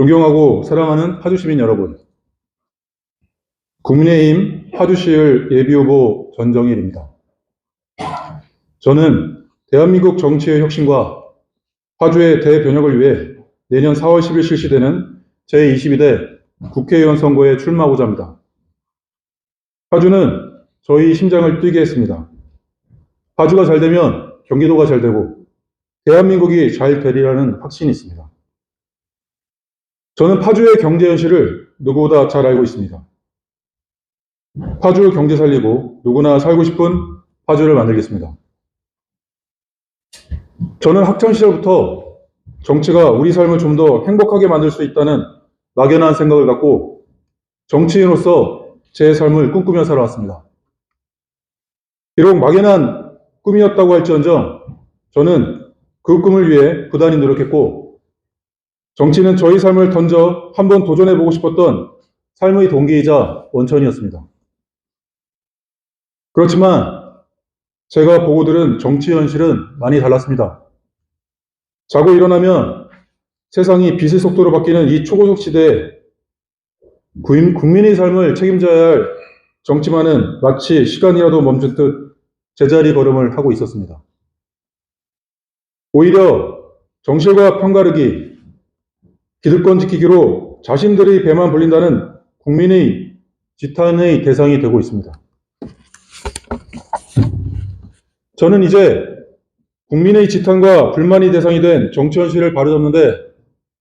존경하고 사랑하는 파주시민 여러분, 국민의힘 파주시을 예비후보 전정일입니다. 저는 대한민국 정치의 혁신과 파주의 대변혁을 위해 내년 4월 10일 실시되는 제22대 국회의원 선거에 출마하고자 합니다. 파주는 저희 심장을 뛰게 했습니다. 파주가 잘 되면 경기도가 잘 되고 대한민국이 잘 되리라는 확신이 있습니다. 저는 파주의 경제 현실을 누구보다 잘 알고 있습니다. 파주 경제 살리고 누구나 살고 싶은 파주를 만들겠습니다. 저는 학창시절부터 정치가 우리 삶을 좀 더 행복하게 만들 수 있다는 막연한 생각을 갖고 정치인으로서 제 삶을 꿈꾸며 살아왔습니다. 비록 막연한 꿈이었다고 할지언정 저는 그 꿈을 위해 부단히 노력했고 정치는 저희 삶을 던져 한번 도전해보고 싶었던 삶의 동기이자 원천이었습니다. 그렇지만 제가 보고 들은 정치 현실은 많이 달랐습니다. 자고 일어나면 세상이 빛의 속도로 바뀌는 이 초고속 시대에 국민의 삶을 책임져야 할 정치만은 마치 시간이라도 멈춘 듯 제자리 걸음을 하고 있었습니다. 오히려 정실과 편가르기, 기득권 지키기로 자신들의 배만 불린다는 국민의 지탄의 대상이 되고 있습니다. 저는 이제 국민의 지탄과 불만이 대상이 된 정치 현실을 바로잡는데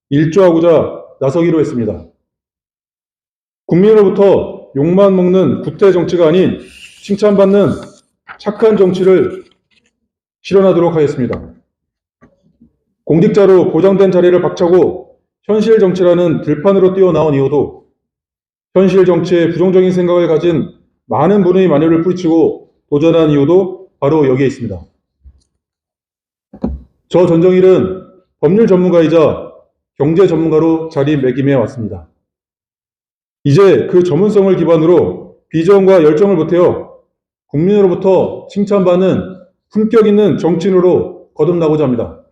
일조하고자 나서기로 했습니다. 국민으로부터 욕만 먹는 구태 정치가 아닌 칭찬받는 착한 정치를 실현하도록 하겠습니다. 공직자로 보장된 자리를 박차고 현실 정치라는 들판으로 뛰어나온 이유도 현실 정치에 부정적인 생각을 가진 많은 분의 마녀를 뿌리치고 도전한 이유도 바로 여기에 있습니다. 저 전정일은 법률 전문가이자 경제 전문가로 자리매김해 왔습니다. 이제 그 전문성을 기반으로 비전과 열정을 보태어 국민으로부터 칭찬받는 품격 있는 정치인으로 거듭나고자 합니다.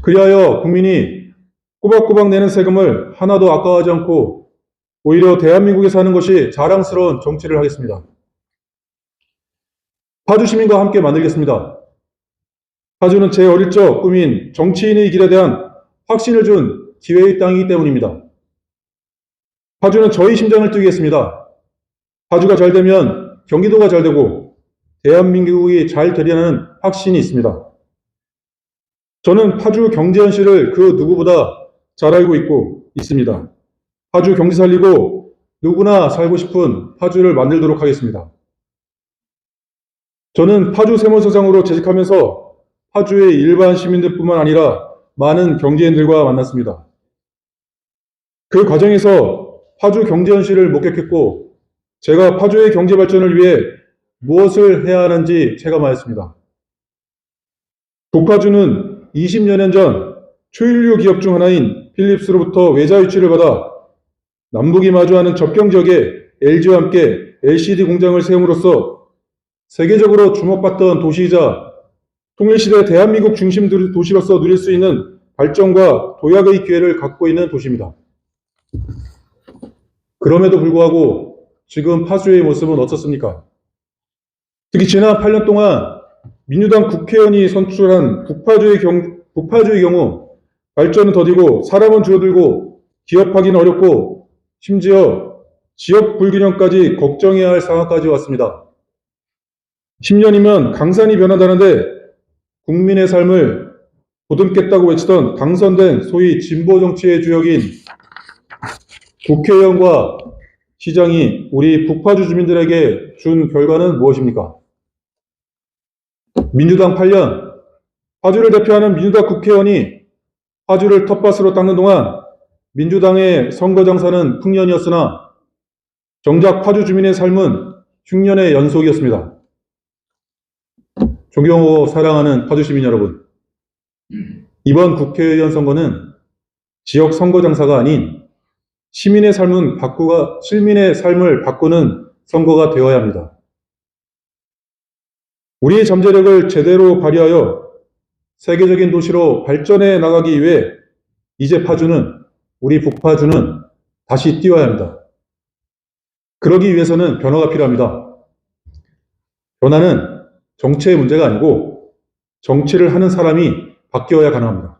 그리하여 국민이 꼬박꼬박 내는 세금을 하나도 아까워하지 않고 오히려 대한민국에 사는 것이 자랑스러운 정치를 하겠습니다. 파주 시민과 함께 만들겠습니다. 파주는 제 어릴 적 꿈인 정치인의 길에 대한 확신을 준 기회의 땅이기 때문입니다. 파주는 저희 심장을 뛰겠습니다. 파주가 잘 되면 경기도가 잘 되고 대한민국이 잘 되리라는 확신이 있습니다. 저는 파주 경제 현실을 그 누구보다 잘 알고 있습니다. 파주 경제 살리고 누구나 살고 싶은 파주를 만들도록 하겠습니다. 저는 파주 세무서장으로 재직하면서 파주의 일반 시민들뿐만 아니라 많은 경제인들과 만났습니다. 그 과정에서 파주 경제 현실을 목격했고 제가 파주의 경제 발전을 위해 무엇을 해야 하는지 체감하였습니다. 북파주는 20여 년 전 초일류 기업 중 하나인 필립스로부터 외자 유치를 받아 남북이 마주하는 접경 지역에 LG와 함께 LCD 공장을 세움으로써 세계적으로 주목받던 도시이자 통일시대 대한민국 중심 도시로서 누릴 수 있는 발전과 도약의 기회를 갖고 있는 도시입니다. 그럼에도 불구하고 지금 파주의 모습은 어떻습니까? 특히 지난 8년 동안 민주당 국회의원이 선출한 북파주의 경우 발전은 더디고 사람은 줄어들고 기업하기는 어렵고 심지어 지역 불균형까지 걱정해야 할 상황까지 왔습니다. 10년이면 강산이 변한다는데 국민의 삶을 보듬겠다고 외치던 당선된 소위 진보 정치의 주역인 국회의원과 시장이 우리 북파주 주민들에게 준 결과는 무엇입니까? 민주당 8년, 파주를 대표하는 민주당 국회의원이 파주를 텃밭으로 닦는 동안 민주당의 선거 장사는 풍년이었으나 정작 파주 주민의 삶은 흉년의 연속이었습니다. 존경하고 사랑하는 파주 시민 여러분, 이번 국회의원 선거는 지역 선거 장사가 아닌 시민의 삶을 바꾸는 선거가 되어야 합니다. 우리의 잠재력을 제대로 발휘하여 세계적인 도시로 발전해 나가기 위해 이제 파주는, 우리 북파주는 다시 뛰어야 합니다. 그러기 위해서는 변화가 필요합니다. 변화는 정치의 문제가 아니고 정치를 하는 사람이 바뀌어야 가능합니다.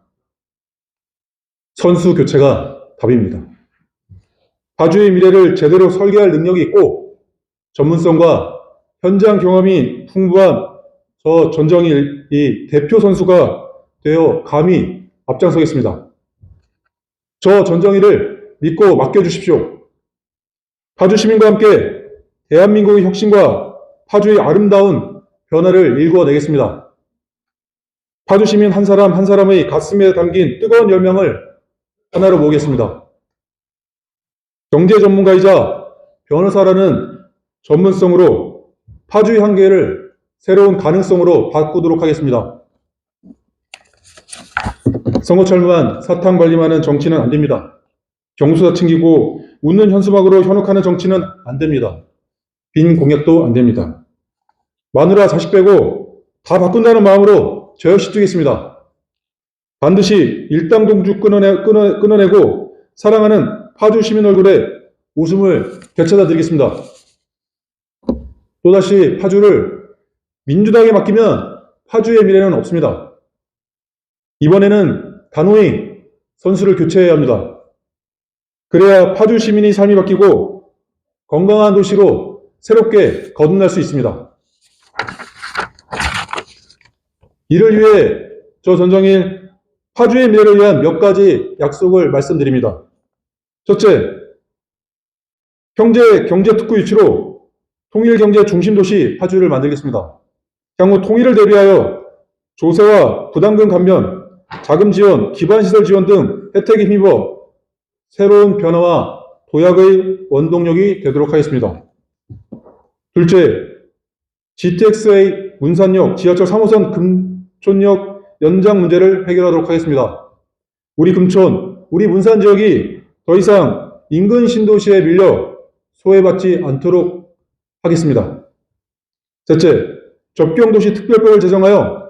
선수 교체가 답입니다. 파주의 미래를 제대로 설계할 능력이 있고 전문성과 현장 경험이 풍부한 저 전정일이 대표 선수가 되어 감히 앞장서겠습니다. 저 전정일을 믿고 맡겨주십시오. 파주 시민과 함께 대한민국의 혁신과 파주의 아름다운 변화를 일궈내겠습니다. 파주 시민 한 사람 한 사람의 가슴에 담긴 뜨거운 열망을 하나로 모으겠습니다. 경제 전문가이자 변호사라는 전문성으로 파주의 한계를 새로운 가능성으로 바꾸도록 하겠습니다. 선거철만 사탕 발림하는 정치는 안 됩니다. 경수사 챙기고 웃는 현수막으로 현혹하는 정치는 안 됩니다. 빈 공약도 안 됩니다. 마누라 자식 빼고 다 바꾼다는 마음으로 저 역시 뛰겠습니다. 반드시 일당동주 끊어내고 사랑하는 파주 시민 얼굴에 웃음을 되찾아 드리겠습니다. 또다시 파주를 민주당에 맡기면 파주의 미래는 없습니다. 이번에는 단호히 선수를 교체해야 합니다. 그래야 파주 시민의 삶이 바뀌고 건강한 도시로 새롭게 거듭날 수 있습니다. 이를 위해 저 전정일 파주의 미래를 위한 몇 가지 약속을 말씀드립니다. 첫째, 경제 특구 유치로 통일경제 중심도시 파주를 만들겠습니다. 향후 통일을 대비하여 조세와 부담금 감면, 자금 지원, 기반시설 지원 등 혜택에 힘입어 새로운 변화와 도약의 원동력이 되도록 하겠습니다. 둘째, GTX-A 문산역 지하철 3호선 금촌역 연장 문제를 해결하도록 하겠습니다. 우리 금촌, 우리 문산 지역이 더 이상 인근 신도시에 밀려 소외받지 않도록 하겠습니다. 셋째, 접경도시 특별법을 제정하여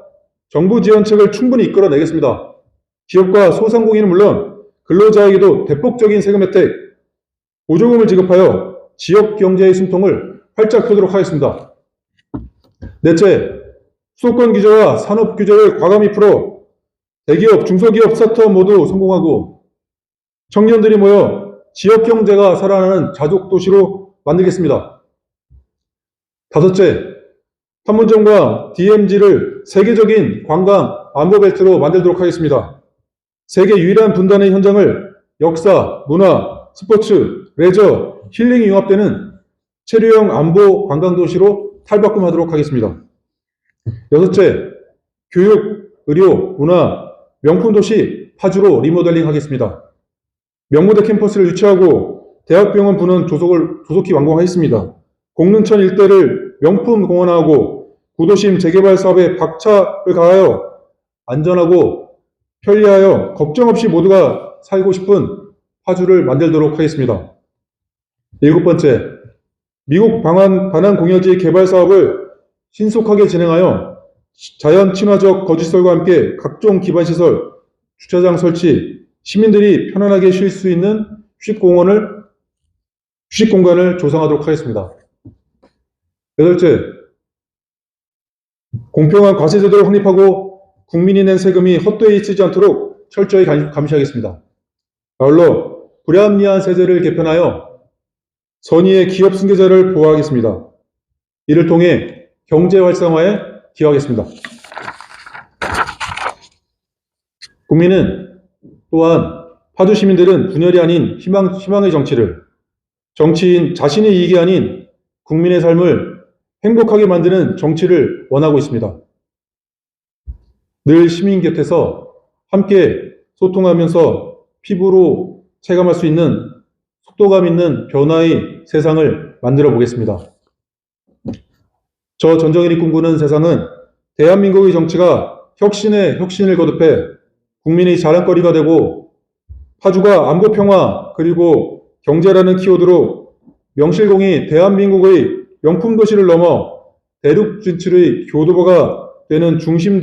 정부 지원책을 충분히 이끌어내겠습니다. 기업과 소상공인은 물론 근로자에게도 대폭적인 세금 혜택, 보조금을 지급하여 지역 경제의 숨통을 활짝 펴도록 하겠습니다. 넷째, 수도권 규제와 산업 규제를 과감히 풀어 대기업, 중소기업, 스타트업 모두 성공하고 청년들이 모여 지역 경제가 살아나는 자족 도시로 만들겠습니다. 다섯째, 판문점과 DMZ를 세계적인 관광 안보벨트로 만들도록 하겠습니다. 세계 유일한 분단의 현장을 역사, 문화, 스포츠, 레저, 힐링이 융합되는 체류형 안보 관광도시로 탈바꿈하도록 하겠습니다. 여섯째, 교육, 의료, 문화, 명품도시 파주로 리모델링 하겠습니다. 명무대 캠퍼스를 유치하고 대학병원 부는 조속히 완공하겠습니다. 공릉천 일대를 명품 공원화하고 구도심 재개발 사업에 박차를 가하여 안전하고 편리하여 걱정 없이 모두가 살고 싶은 파주를 만들도록 하겠습니다. 일곱 번째, 미국 반환 공여지 개발 사업을 신속하게 진행하여 자연 친화적 거주시설과 함께 각종 기반시설, 주차장 설치, 시민들이 편안하게 쉴 수 있는 휴식 공간을 조성하도록 하겠습니다. 여덟째, 공평한 과세제도를 확립하고 국민이 낸 세금이 헛되이 쓰지 않도록 철저히 감시하겠습니다. 아울러 불합리한 세제를 개편하여 선의의 기업 승계자를 보호하겠습니다. 이를 통해 경제 활성화에 기여하겠습니다. 국민은 또한 파주 시민들은 분열이 아닌 희망의 정치를, 정치인 자신의 이익이 아닌 국민의 삶을 행복하게 만드는 정치를 원하고 있습니다. 늘 시민 곁에서 함께 소통하면서 피부로 체감할 수 있는 속도감 있는 변화의 세상을 만들어 보겠습니다. 저 전정일이 꿈꾸는 세상은 대한민국의 정치가 혁신을 거듭해 국민의 자랑거리가 되고 파주가 안보 평화 그리고 경제라는 키워드로 명실공히 대한민국의 명품 도시를 넘어 대륙 진출의 교두보가 되는 중심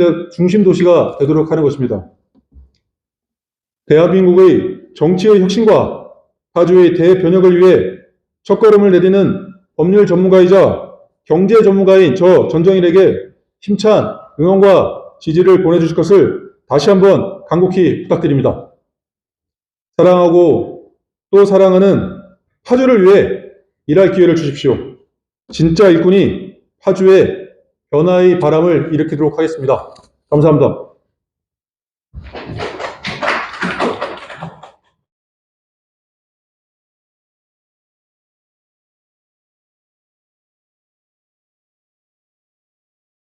도시가 되도록 하는 것입니다. 대한민국의 정치의 혁신과 파주의 대변혁을 위해 첫걸음을 내디는 법률 전문가이자 경제 전문가인 저 전정일에게 힘찬 응원과 지지를 보내주실 것을 다시 한번 간곡히 부탁드립니다. 사랑하고 또 사랑하는 파주를 위해 일할 기회를 주십시오. 진짜 일꾼이 파주에 변화의 바람을 일으키도록 하겠습니다. 감사합니다.